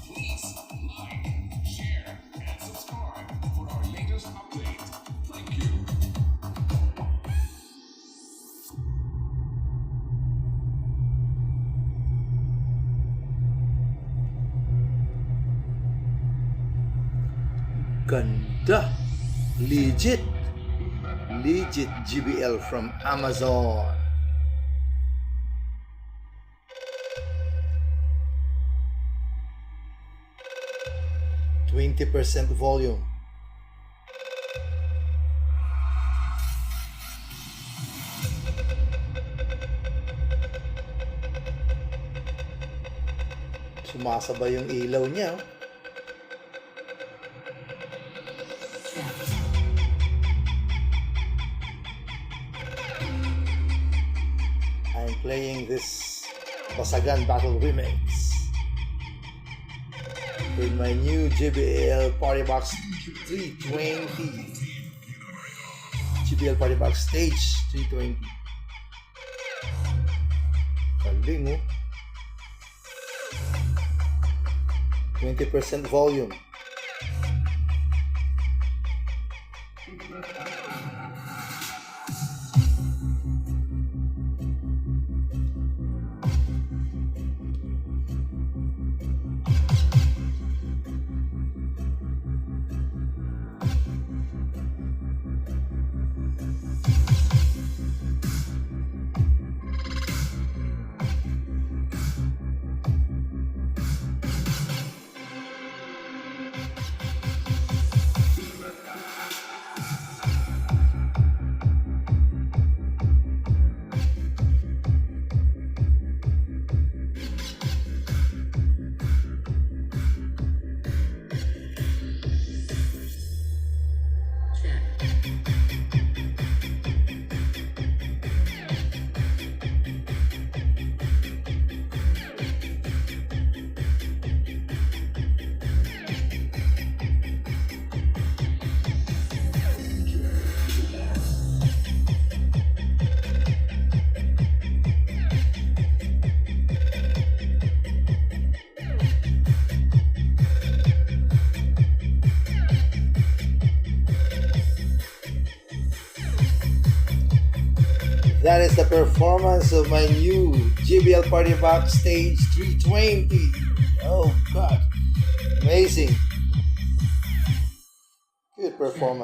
Please like, share, and subscribe for our latest update. Thank you. Ganda! Legit! Legit JBL from Amazon. %20 volume. Sumasabay yung ilaw niya. I'm playing this Basagan Battle Remix with my new JBL Partybox 320. JBL Partybox Stage 320. Galing, oh. 20% volume. That is the performance of my new JBL Partybox Stage 320. Oh God, amazing. Good performance.